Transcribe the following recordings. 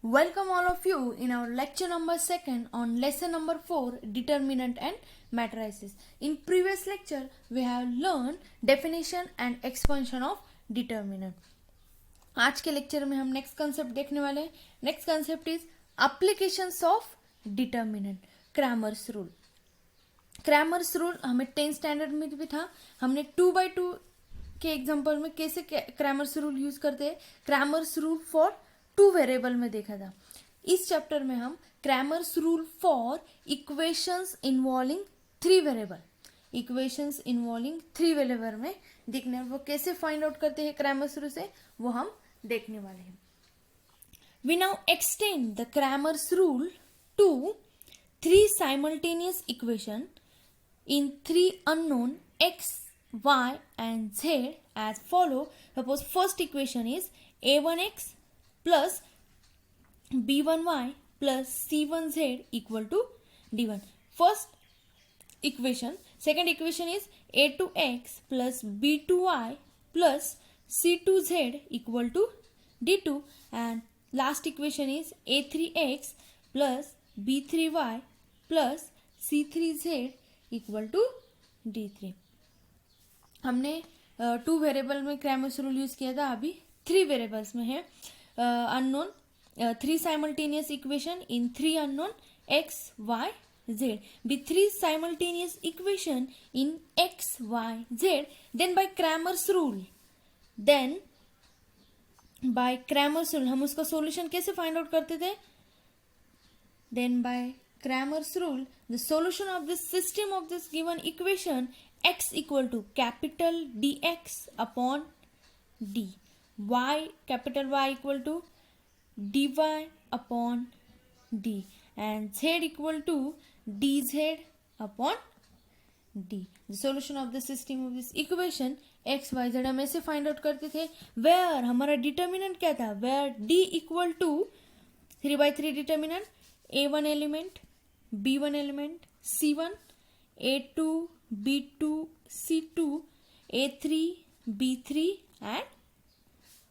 Welcome all of you in our lecture number 2 on lesson number 4 determinant and matrices. In previous lecture we have learned definition and expansion of determinant. आज के lecture में हम next concept देखने वाले हैं. Next concept is applications of determinant. Cramer's rule. Cramer's rule हमें 10th standard में भी था. हमने 2/2 के एग्जांपल में कैसे क्रैमर्स रूल यूज करते हैं, क्रैमर्स रूल फॉर 2 वेरिएबल में देखा था. इस चैप्टर में हम Cramer's rule for equations involving 3 variable, equations involving 3 variable में देखने, वो कैसे फाइंड आउट करते हैं क्रैमर्स रूल से, वो हम देखने वाले हैं. We now extend the Cramer's rule to 3 simultaneous equation in 3 unknown x, y and z as follow. Suppose first equation is a1x plus b1y plus c1z equal to d1. First equation. Second equation is a2x plus b2y plus c2z equal to d2, and last equation is a3x plus b3y plus c3z equal to d3. हमने 2 variable में Cramer's rule use किया था. अभी 3 variables में है unknown 3 simultaneous equation in 3 unknown x, y, z. With 3 simultaneous equation in x, y, z, then by Cramer's rule, हम उसका solution कैसे फाइंड आउट करते थे. Then by Cramer's rule the solution of this system of this given equation x equal to capital dx upon d, y कैपिटल Y equal to dy upon d and z equal to dz upon d. The solution of the system of this equation x, y, z हम ऐसे find out करते थे. Where हमारा determinant क्या था, where d equal to 3/3 determinant, a1 element, b1 element, c1, a2, b2, c2, a3, b3 and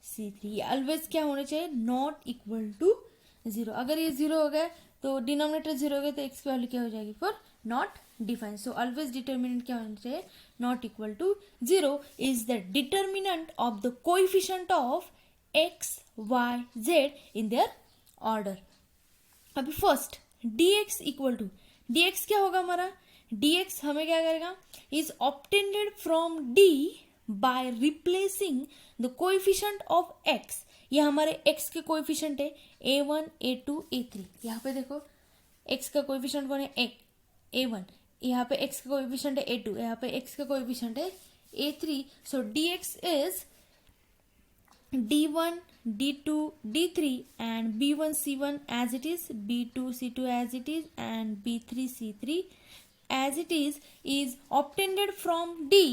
c3. ये always क्या होना चाहिए, नॉट इक्वल टू 0. अगर ये 0 हो गया तो डिनोमिनेटर 0 हो गया तो x की वैल्यू क्या हो जाएगी, for not define. So always determinant क्या होना चाहिए, not equal to 0 is the determinant of the coefficient of x, y, z in their order. अभी first dx equal to, dx क्या होगा हमारा, dx हमें क्या करेगा, is obtained from d by replacing the coefficient of x. ये हमारे x के कोएफिशिएंट है a1, a2, a3. यहाँ पे देखो x का कोएफिशिएंट कौन है, a1. यहाँ पे x का कोएफिशिएंट है a2, यहाँ पे x का कोएफिशिएंट है a3. So dx is d1, d2, d3 and b1, c1 as it is, b2, c2 as it is and b3, c3 as it is obtained from d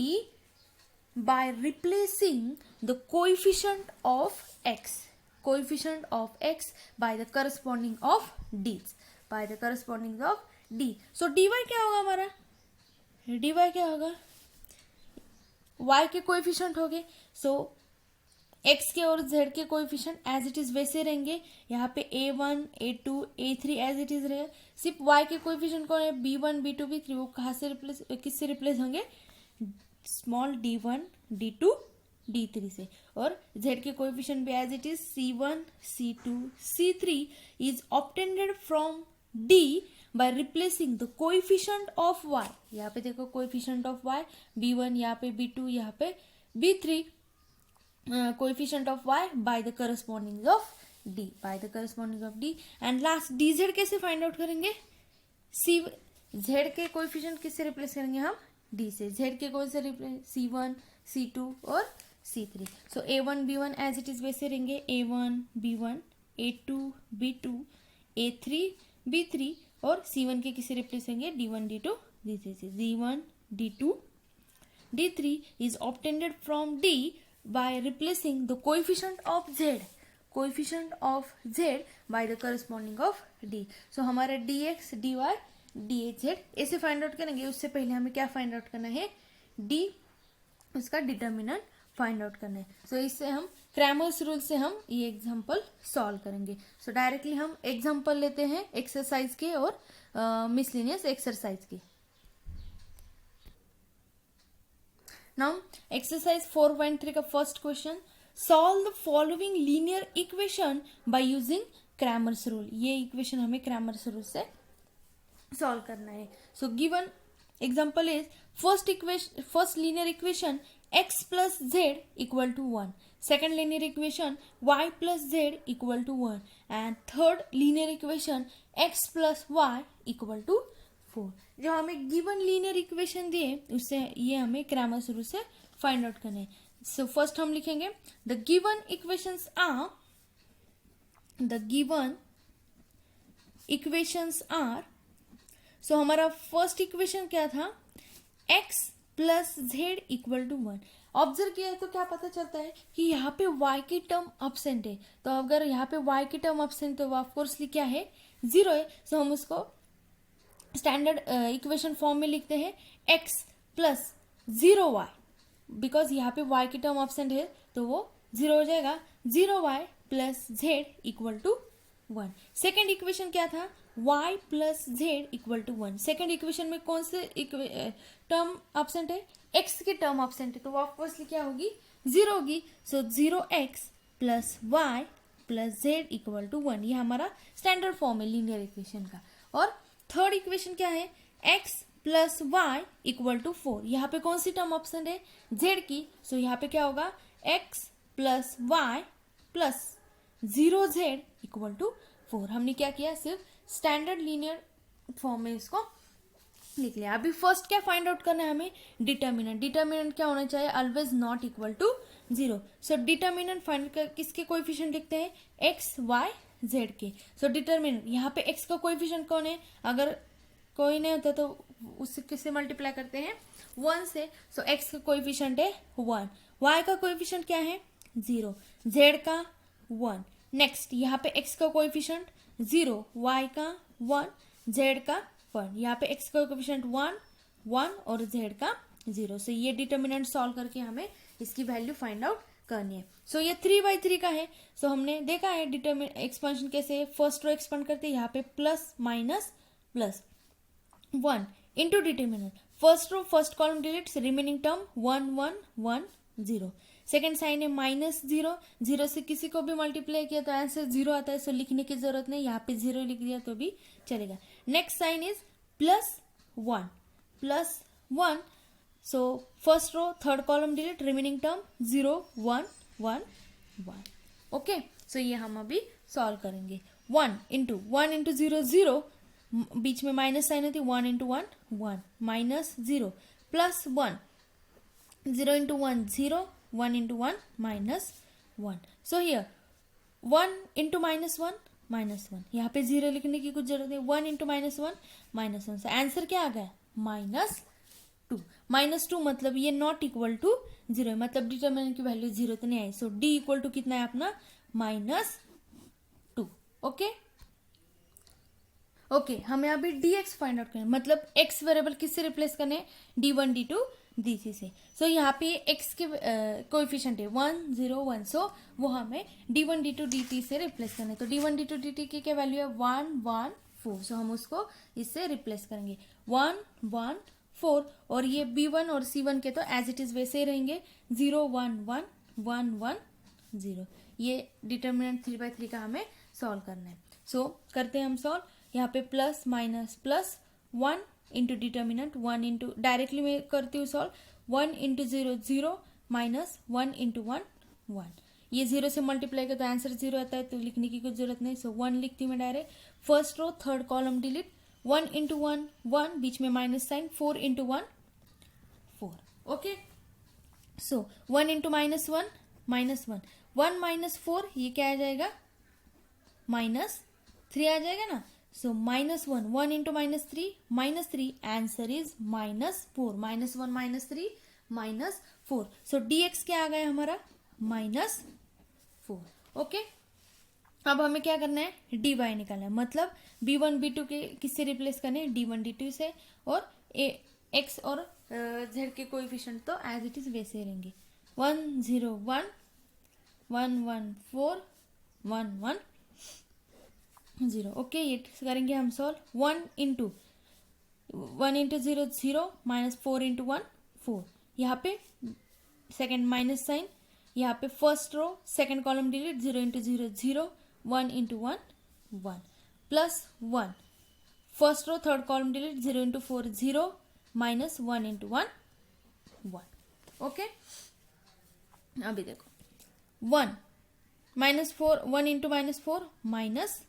by replacing the coefficient of x, coefficient of x by the corresponding of d, by the corresponding of d. So dy क्या होगा हमारा, dy क्या होगा, y के coefficient हो गए. सो x के और z के कोएफिशिएंट एज इट इज वैसे रहेंगे. यहाँ पे a1, a2, a3 as it is रहेगा. सिर्फ y के कोएफिशिएंट कौन है, b1, b2, b3, वो कहाँ से रिप्लेस, किससे रिप्लेस होंगे, स्मॉल d1, d2, d3 से. और z के कोएफिशिएंट भी as it is c1, c2, c3 is obtained from d by replacing the coefficient of y. यहाँ पे देखो coefficient of y b1, यहाँ पे b2, यहाँ पे b3, coefficient of y by the corresponding of d, by the corresponding of d. and last dz कैसे find out करेंगे, z के कोएफिशिएंट किससे रिप्लेस करेंगे हम, d से. z के कौन से रिप्लेस, c1, c2 और c3. So a1, b1 as it is वैसे रहेंगे, a1, b1, a2, b2, a3, b3 और c1 के किसे रिप्लेस होंगे, d1, d2, d3 से. d1, d2, d3 is obtained from d by replacing the coefficient of z, coefficient of z by the corresponding of d. so हमारा dx, dy, dz ऐसे find out करेंगे. उससे पहले हमें क्या find out करना है, d, उसका डिटर्मिनेंट फाइंड आउट करना है. सो इससे हम क्रैमर्स रूल से हम ये एग्जाम्पल सॉल्व करेंगे. सो डायरेक्टली हम एग्जाम्पल लेते हैं एक्सरसाइज के और मिसलिनियस एक्सरसाइज के. नाउ एक्सरसाइज 4.3 का first question, solve the following linear equation by using Cramer's rule. ये इक्वेशन हमें क्रैमर्स रूल से सॉल्व करना है. So given example is first linear equation x plus z equal to 1, second linear equation y plus z equal to 1, and third linear equation x plus y equal to 4. जो हमें given linear equation दिए उससे ये हमें Cramer's rule से find out करना है. So first हम लिखेंगे the given equations are. So हमारा फर्स्ट इक्वेशन क्या था, x plus Z equal to 1. Observe किया तो क्या पता चलता है कि यहाँ पे y की टर्म अब्सेंट है. तो अगर यहाँ पे y की टर्म अब्सेंट तो ऑफकोर्सली क्या है, 0 है. सो हम उसको स्टैंडर्ड इक्वेशन फॉर्म में लिखते हैं x प्लस 0y. बिकॉज यहाँ पे y की टर्म अब्सेंट है तो वो 0 हो जाएगा. 0y plus Z equal to 1. Second equation क्या था, y plus Z equal to 1. Second equation में कौन से टर्म अब्सेंट है, x की टर्म अब्सेंट है तो ऑफकोर्सली क्या होगी, 0 होगी. So 0x plus y plus Z equal to 1. ये हमारा स्टैंडर्ड फॉर्म है लीनियर इक्वेशन का. और थर्ड इक्वेशन क्या है, x plus y equal to 4. यहाँ पे कौन सी टर्म अब्सेंट है, z की. सो यहाँ पे क्या होगा, x plus y plus 0z equal to 4. हमने क्या किया, सिर्फ स्टैंडर्ड लीनियर फॉर्म में इसको लिख लिया. अभी फर्स्ट क्या फाइंड आउट करना है हमें, डिटर्मिनेंट. डिटर्मिनेंट क्या होना चाहिए, always not equal to 0. So determinant find कर किसके कोएफिशिएंट लिखते हैं, x y z के. सो डिटर्मिनेंट यहाँ पे x का कोएफिशिएंट कौन है, अगर कोई नहीं होता तो उससे किससे मल्टीप्लाई करते हैं, 1 से. सो x का कोएफिशिएंट है 1, y का कोएफिशिएंट क्या है 0, z का 1. नेक्स्ट यहाँ पे x का कोएफिशिएंट 0, y का 1, z का 1. यहाँ पे x का कोएफिशिएंट 1 1 और z का 0. सो ये डिटर्मिनेंट सॉल्व करके हमें इसकी वैल्यू फाइंड आउट करनी है. सो ये 3/3 का है. सो हमने देखा है डिटर्मिनेंट एक्सपेंशन कैसे, फर्स्ट रो एक्सपेंड करते हैं, यहाँ पे plus minus plus 1 into determinant. First row first column deletes, remaining term 1 1 1 0. Second sign है माइनस 0, 0 से किसी को भी मल्टीप्लाई किया तो आंसर 0 आता है. सो लिखने की जरूरत नहीं, यहाँ पे 0 लिख दिया तो भी चलेगा. Next sign is plus 1. So first row third column delete, remaining term 0 1 1 1. Okay, so ये हम अभी सॉल्व करेंगे. 1 इंटू 0 0, बीच में माइनस साइन होती है, 1 into 1 1, minus 0 plus 1, 0 into 1 0, 1 into 1 minus 1. So here 1 into minus 1 minus 1. यहाँ पे 0 लिखने की कुछ जरूरत नहीं, 1 into minus 1 minus 1. So answer क्या आ गया, -2. -2 मतलब ये नॉट इक्वल टू 0 है, मतलब डिटर्मिनेंट की वैल्यू 0 तो नहीं आई. सो d इक्वल टू कितना है अपना, -2. ओके, हमें अभी dx फाइंड आउट करना है. मतलब x वेरिएबल किससे रिप्लेस करने, d1 d2 dt से. सो यहाँ पे x के कोएफिशिएंट है 1 0 1. सो वो हमें d1 d2 dt से रिप्लेस करना है. तो d1 d2 dt की क्या वैल्यू है, 1 1 4. सो हम उसको इससे रिप्लेस करेंगे 1 1 4. और ये b1 और c1 के तो एज इट इज वैसे ही रहेंगे, 0 1 1 1 1 0. ये डिटर्मिनेंट 3/3 का हमें सॉल्व करना है. सो करते हैं हम सॉल्व. यहाँ पे plus minus plus 1 into determinant 1 into, directly मैं करती हूँ सॉल्व, 1 इंटू 0 0 माइनस 1 इंटू 1 1. ये 0 से मल्टीप्लाई कर तो आंसर 0 आता है, तो लिखने की कुछ जरूरत नहीं. सो 1 लिखती हूँ मैं direct. First row third column delete, 1 into 1 1, बीच में minus sign, 4 into 1 4. Okay, so 1 into minus 1 minus 1, 1 minus 4 ये क्या आ जाएगा, -3 आ जाएगा ना. So -1, 1 into -3, answer is -4. -1 -3 -4. So dx क्या आ गया हमारा, -4. ओके, अब हमें क्या करना है, dy निकालना है. मतलब b1 b2 के किससे रिप्लेस करने हैं, d1 d2 से. और x और z के कोएफिशिएंट तो एज इट इज वैसे रहेंगे, 1 0 1 0. ओके, ये करेंगे हम सॉल्व. 1 into 0 0 minus 4 into 1 4. यहाँ पे सेकेंड माइनस साइन, यहाँ पे first row second column delete. 0 into 0 0, 1 into 1 1 plus 1. First row third column delete. 0 into 4 0 minus 1 into 1 1. Okay, अभी देखो 1 minus 4, 1 into minus 4 minus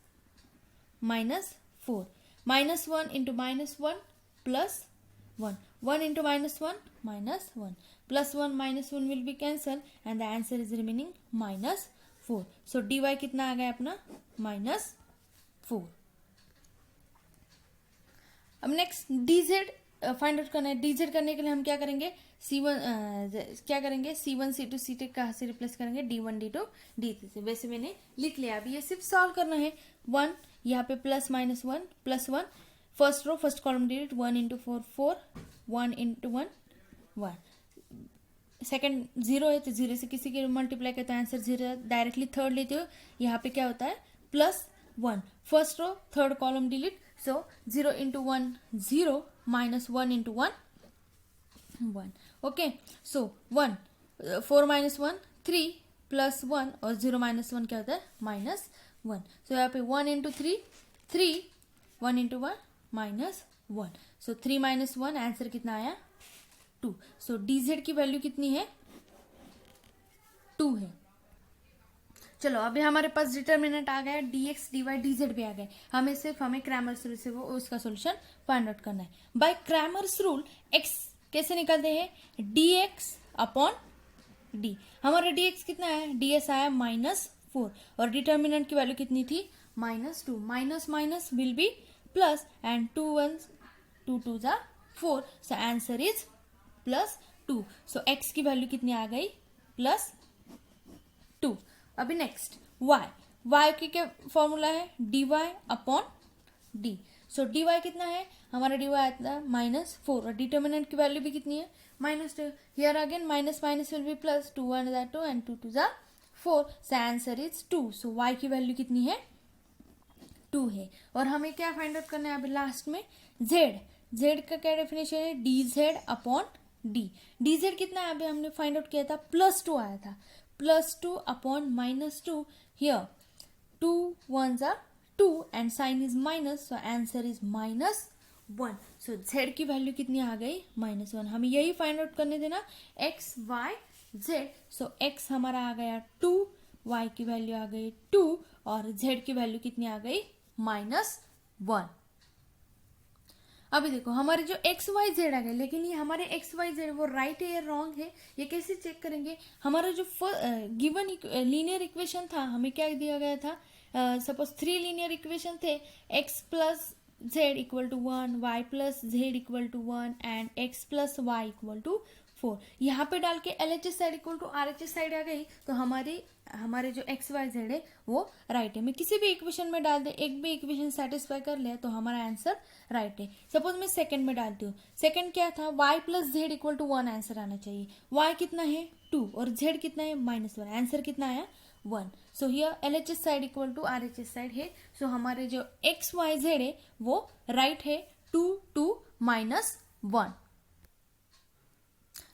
4, minus 1 into minus 1 plus 1, 1 into minus 1 minus 1, plus 1 minus 1 will be cancelled and the answer is remaining minus 4. So dy कितना आ गया अपना minus 4. अब next dz find out करना है. dz करने के लिए हम क्या करेंगे, c1 c2 c3 कहाँ से रिप्लेस करेंगे, d1 d2 d3 से. वैसे मैंने लिख लिया. अभी ये सिर्फ सॉल्व करना है. 1 यहाँ पे plus minus 1 plus 1, first row first column delete. 1 into 4 4, 1 into 1 1. Second 0 है तो 0 से किसी के मल्टीप्लाई करते हैं आंसर 0. डायरेक्टली थर्ड लेते हो, यहाँ पे क्या होता है plus 1. First row third column delete. So 0 into 1 0 minus 1 into 1 1. Okay, so 1 4 minus 1 3 plus 1 और 0 माइनस 1 क्या होता है माइनस 1. सो यहाँ पे 1 इंटू 3 3, 1 इंटू 1 माइनस 1. सो 3 माइनस 1 आंसर कितना आया 2. सो dz की वैल्यू कितनी है 2 है. चलो अभी हमारे पास डिटर्मिनेंट आ गया, dx dy dz भी आ गए. हमें क्रैमर्स रूल से वो उसका सोल्यूशन फाइंड आउट करना है. बाय क्रैमर्स रूल x कैसे निकालते हैं, dx अपॉन d. हमारा dx कितना है, ds आया माइनस 4 और डिटर्मिनेंट की वैल्यू कितनी थी minus 2. Minus minus will be plus and 2 1s 2 2s are 4. So answer is plus 2. So x की वैल्यू कितनी आ गई प्लस 2. अभी नेक्स्ट y की क्या फॉर्मूला है, dy अपॉन d. सो dy कितना है, हमारा dy आता है माइनस 4 और डिटर्मिनेंट की वैल्यू भी कितनी है minus 2. Here again minus minus will be plus. 2 1 is 2 and 2 2s are 4. So answer is 2. So y की वैल्यू कितनी है 2 है. और हमें क्या फाइंड आउट करना है अभी लास्ट में, z का क्या डेफिनेशन है, dz अपॉन d. dz कितना है अभी हमने फाइंड आउट किया था प्लस 2 आया था. Plus 2 upon minus 2. Here 2 1s are 2 and sign is minus. So answer is minus 1. So z की वैल्यू कितनी आ गई माइनस 1. हमें यही फाइंड आउट करने देना x y z. सो x हमारा आ गया 2, y की वैल्यू आ गई 2 और z की वैल्यू कितनी आ गई माइनस 1. अभी देखो हमारे जो एक्स वाई जेड आ गए, लेकिन ये हमारे एक्स वाई जेड वो राइट है या रॉन्ग है, ये कैसे चेक करेंगे. हमारा जो गिवन लीनियर इक्वेशन था, हमें क्या दिया गया था, सपोज 3 लीनियर इक्वेशन थे, x plus Z equal to 1, y plus Z equal to 1 and x plus y equal to 4. यहाँ पे डाल के LHS side equal to RHS side आ गई तो हमारे जो एक्स वाई जेड है वो राइट है. मैं किसी भी इक्वेशन में डाल दे, एक भी इक्वेशन सेटिस्फाई कर ले तो हमारा आंसर राइट है. सपोज मैं सेकंड में डालती हूँ, सेकंड क्या था, y plus Z equal to 1 answer आना चाहिए. y कितना है 2 और z कितना है माइनस 1. आंसर कितना आया 1. So here LHS side equal to RHS side है. सो हमारे जो एक्स वाई जेड है वो राइट है 2 2 minus 1.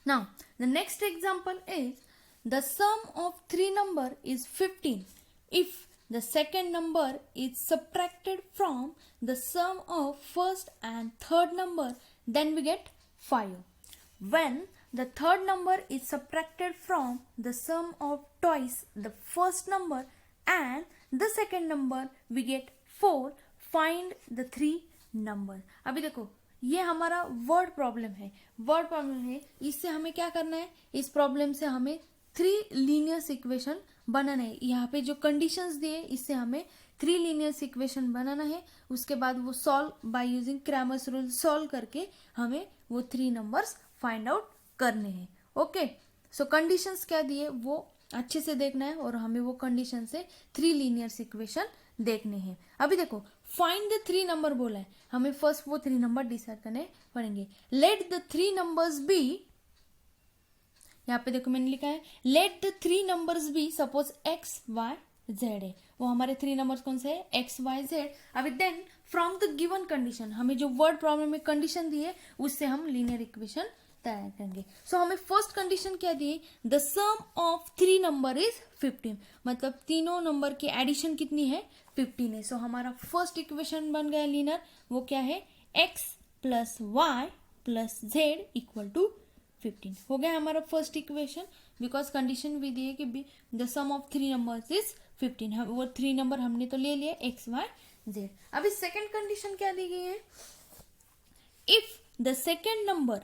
Now the next example is the sum of 3 number is 15 if the second number is subtracted from the sum of first and third number, then we get 5. When the third number is subtracted from the sum of twice the first number and the second number, we get 4. Find the 3 number. अभी देखो ये हमारा word problem है. इससे हमें क्या करना है, इस प्रॉब्लम से हमें 3 लीनियर इक्वेशन बनाना है. यहाँ पे जो कंडीशंस दिए इससे हमें 3 लीनियर इक्वेशन बनाना है. उसके बाद वो solve by using Cramer's rule solve करके हमें वो 3 नंबर्स फाइंड आउट करने हैं. ओके, सो कंडीशंस क्या दिए वो अच्छे से देखना है और हमें वो कंडीशन से 3 लीनियर इक्वेशन देखने हैं. अभी देखो फाइंड द 3 नंबर बोला है, हमें फर्स्ट वो 3 नंबर डिसाइड करने पड़ेंगे. लेट द 3 नंबर्स बी, यहाँ पे देखो मैंने लिखा है let the three numbers be, suppose X Y Z है, वो हमारे थ्री नंबर्स कौन से है, एक्स वाई जेड। अभी then from the given condition, हमें जो वर्ड प्रॉब्लम में कंडीशन दी है उससे हम लीनियर इक्वेशन तैयार करेंगे। सो हमें फर्स्ट कंडीशन क्या दी, the sum of three number is 15, मतलब तीनों नंबर की एडिशन कितनी है, 15 है। सो हमारा फर्स्ट इक्वेशन बन गया लीनियर, वो क्या है, x plus Y plus Z equal to 15 हो गया हमारा फर्स्ट इक्वेशन, बिकॉज कंडीशन भी दी है कि the sum of three numbers is 15, वो थ्री नंबर हमने तो ले लिया x y z। अभी सेकेंड कंडीशन क्या दी गई है, if the second number,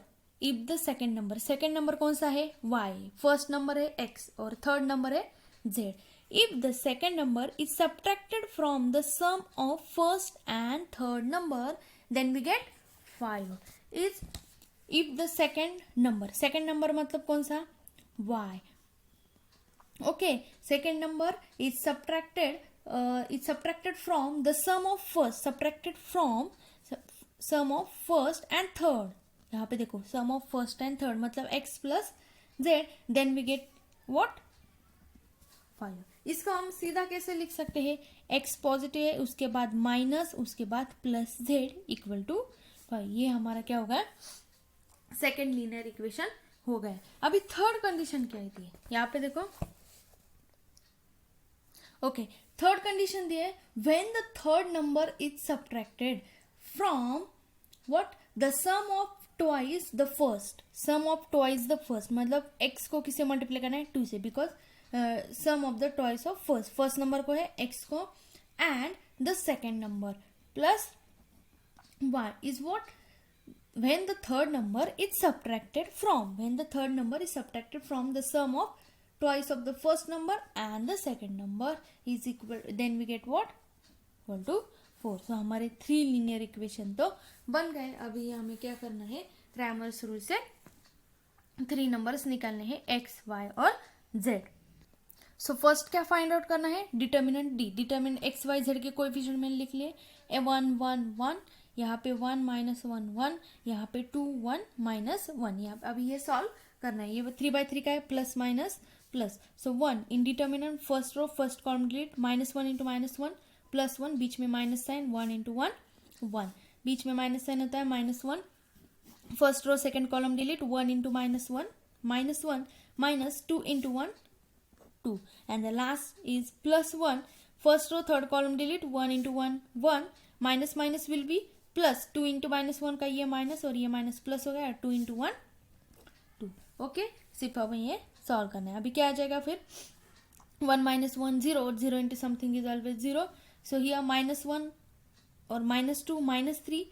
second number कौन सा है, y, फर्स्ट नंबर है x और थर्ड नंबर है z। If the second number is subtracted from the sum of first and third number then we get 5 is if the second number मतलब कौन सा, y, okay, second number is subtracted from the sum of first and third, यहाँ पे देखो sum of first and third मतलब x plus Z, then we get what, 5। इसको हम सीधा कैसे लिख सकते हैं, x पॉजिटिव है, उसके बाद माइनस, उसके बाद प्लस जेड इक्वल टू 5, ये हमारा क्या होगा, सेकेंड लीनियर इक्वेशन हो गया। अभी थर्ड कंडीशन क्या है, यहाँ पे देखो, ओके, थर्ड कंडीशन दी है when the third number is subtracted from what, the sum of twice the first, मतलब x को किससे मल्टीप्लाई करना है, 2 से, because sum of the twice of first number को है x को, and the second number plus y is what, when the third number is subtracted from the sum of twice of the first number and the second number is equal, then we get what, equal to 4। so हमारे 3 linear equation तो बन गए। अभी हमें क्या करना है, Cramer's rule से 3 नंबर्स निकालने हैं x, y और z। सो फर्स्ट क्या फाइंड आउट करना है, determinant d, determinant x y z के कोएफिशिएंट मैंने लिख लिए, 1 1 1, यहाँ पे 1 माइनस 1 1, यहाँ पे 2 1 माइनस 1, यहाँ पे अभी ये सॉल्व करना है, ये 3/3 का है, plus minus plus, so 1 in determinant first row first column delete, -1 into -1 plus 1, बीच में माइनस साइन, 1 इंटू 1 1, बीच में माइनस साइन होता है -1, first row second column delete, 1 into -1 minus 2 into 1 2, and the last is plus 1, first row third column delete, 1 into 1 1, minus will be plus, 2 into -1 का ये minus और ये माइनस प्लस हो गया, 2 into 1 2, ओके, सिर्फ हमें ये सॉल्व करना है। अभी क्या आ जाएगा फिर, 1 minus 1 0, 0 into something is always 0, so here -1 और -2 -3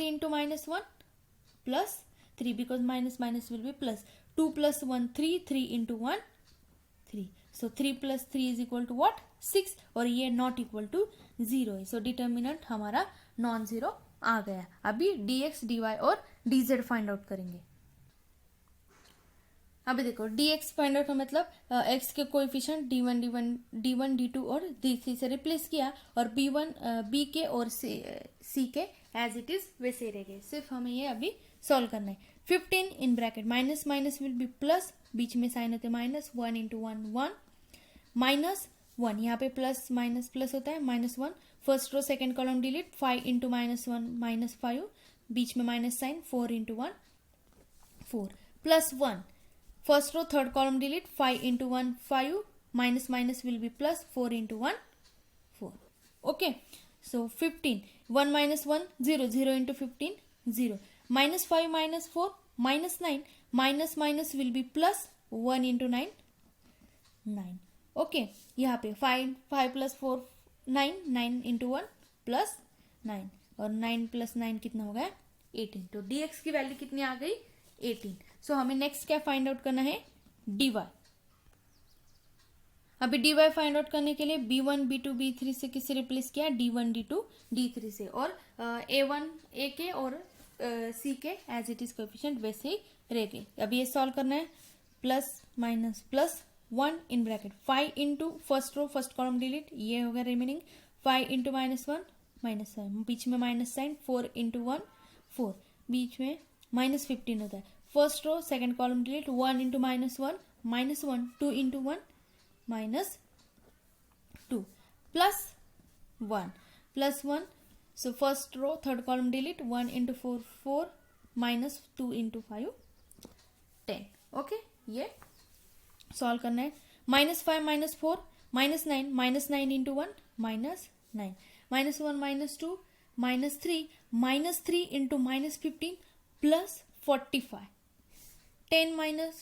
into -1 plus 3, because minus will be plus, 2 plus 1 3 into 1 3, so 3 plus 3 is equal to what, 6, और ये नॉट इक्वल टू 0 है, सो डिटर्मिनेंट हमारा नॉन जीरो आ गया। अभी dx dy और dz find out करेंगे। अभी देखो dx फाइंड आउट का मतलब x के कोएफिशिएंट d1 d2 और d3 से रिप्लेस किया, और b के और c के एज इट इज वैसे रह गए, सिर्फ हमें ये अभी सॉल्व करना है। 15 in bracket, minus will be plus, बीच में साइन होते माइनस, 1 इंटू 1 1 -1, यहाँ पे प्लस माइनस प्लस होता है, -1, first row second column delete, 5 into -1 -5, बीच में minus sign, 4 into 1 4, plus 1, first row third column delete, 5 into 1 5, minus will be plus, 4 into 1 4, okay. So 15, 1 minus 1 0, 0 into 15 0, -5 -4 -9, minus will be plus, 1 into 9 9, okay. यहाँ पे 5 plus 4 9 into 1 plus 9, और 9 plus 9 कितना हो गया, 18, तो dx की वैल्यू कितनी आ गई, 18। सो हमें नेक्स्ट क्या फाइंड आउट करना है, dy। अभी dy फाइंड आउट करने के लिए b1 b2 b3 से किससे रिप्लेस किया, d1 d2 d3 से, और a1 a के और c के एज इट इज कोएफिशिएंट वैसे ही रह गए। अभी ये सॉल्व करना है, plus minus plus 1 in bracket, 5 into first row first column delete, ये होगा रिमेनिंग, 5 इंटू -1 -7, बीच में माइनस साइन, 4 इंटू 1 4, बीच में -15 होता है, first row second column delete, 1 into -1, 2 into 1 -2 plus 1. So first row third column delete, 1 into 4 4 -2 into 5 10. Okay, ये solve करना है. -5 -4 -9 -9 into 1 -9 -1 -2 -3 -3 into -15 plus 45. 10 minus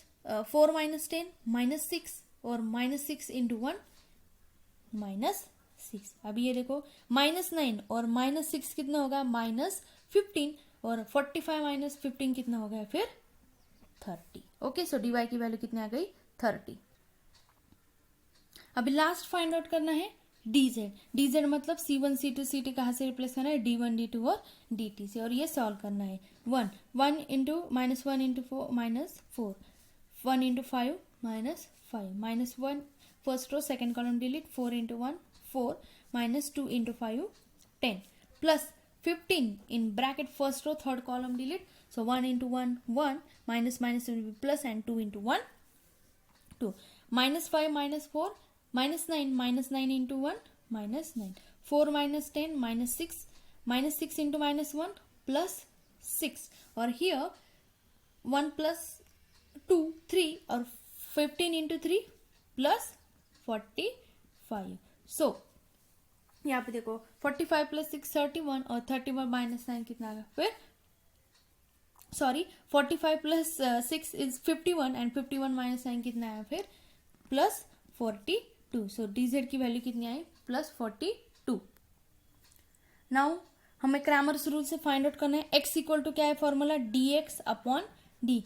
4 minus 10 -6 और -6 into 1 -6. अभी ये देखो -9 और -6 कितना होगा, -15 और 45 -15 कितना हो गया फिर 30. ओके, सो dy की वैल्यू कितनी आ गई 30. अभी लास्ट फाइंड आउट करना है dz मतलब c1 c2 ct कहाँ से रिप्लेस करना है, d1 d2 और dt से, और ये सॉल्व करना है. 1 into -1 into 4 -4 1 into 5 -5 -1 first row second column delete, 4 into 1 4 -2 into 5 10 plus 15 in bracket first row third column delete, so 1 into 1 1 minus will be plus and 2 into 1 2 -5 -4 -9 into 1 -9 4 -10 -6 into -1 plus 6, or here 1 plus 2 3 or 15 into 3 plus 45. So यहाँ पे देखो 45 plus 6 31 और 31 minus 9 कितना आ गया फिर, sorry 45 plus 6 is 51 and 51 minus 9 कितना आया फिर plus 42. सो dz की वैल्यू कितनी आई plus 42. नाउ हमें क्रैमर्स रूल से फाइंड आउट करना है. x इक्वल टू क्या है formula, dx upon d.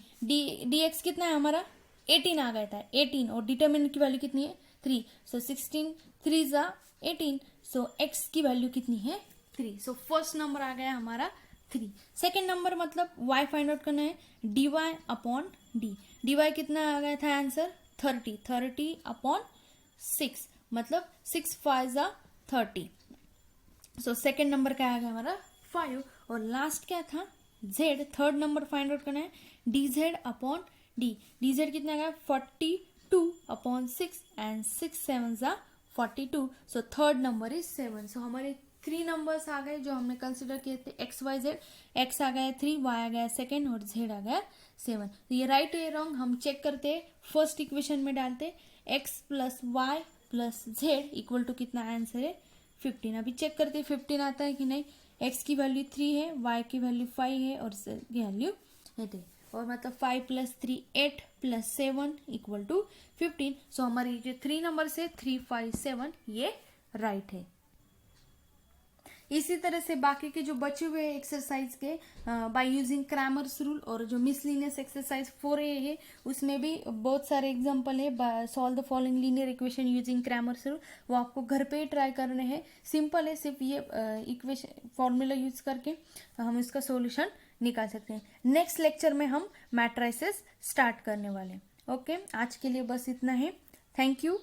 dx कितना है हमारा 18 आ गया था 18, और डिटरमिनेंट की वैल्यू कितनी है 3. सो 16 3 जा 18, सो x की वैल्यू कितनी है 3. सो फर्स्ट नंबर आ गया हमारा 3. सेकेंड नंबर मतलब y फाइंड आउट करना है, dy अपॉन d. dy कितना आ गया था आंसर 30 अपॉन 6 मतलब 6 5 जा 30. सो सेकेंड नंबर क्या आ गया हमारा 5. और लास्ट क्या था z, third number find out करना है, dz अपॉन d. dz कितना आ गया 42 अपॉन 6 एंड 6 7 जा 42. So third number is 7. सो हमारे 3 नंबर्स आ गए जो हमने कंसिडर किए थे x y z. x आ गया 3, y आ गया सेकेंड और z आ गया 7. तो ये राइट या रॉन्ग हम चेक करते हैं, फर्स्ट इक्वेशन में डालते x plus Y plus z equal to कितना आंसर है 15. अभी चेक करते हैं 15 आता है कि नहीं. x की वैल्यू 3 है, y की वैल्यू 5 है और z की वैल्यू 8 है, और मतलब 5 प्लस 3 8 प्लस 7 इक्वल टू 15. सो हमारे जो 3 नंबर से 3 5 7 ये राइट है. इसी तरह से बाकी के जो बचे हुए एक्सरसाइज के बाय यूजिंग क्रैमर्स रूल और जो मिसलिनियस एक्सरसाइज 4A है उसमें भी बहुत सारे एग्जांपल है. Solve the following linear equation using Cramer's rule, वो आपको घर पे ही ट्राई करने हैं. सिंपल है, सिर्फ ये इक्वेशन फॉर्मूला यूज करके हम इसका सॉल्यूशन निकाल सकते हैं. नेक्स्ट लेक्चर में हम मैट्रिसेस स्टार्ट करने वाले हैं. ओके, आज के लिए बस इतना है. Thank you.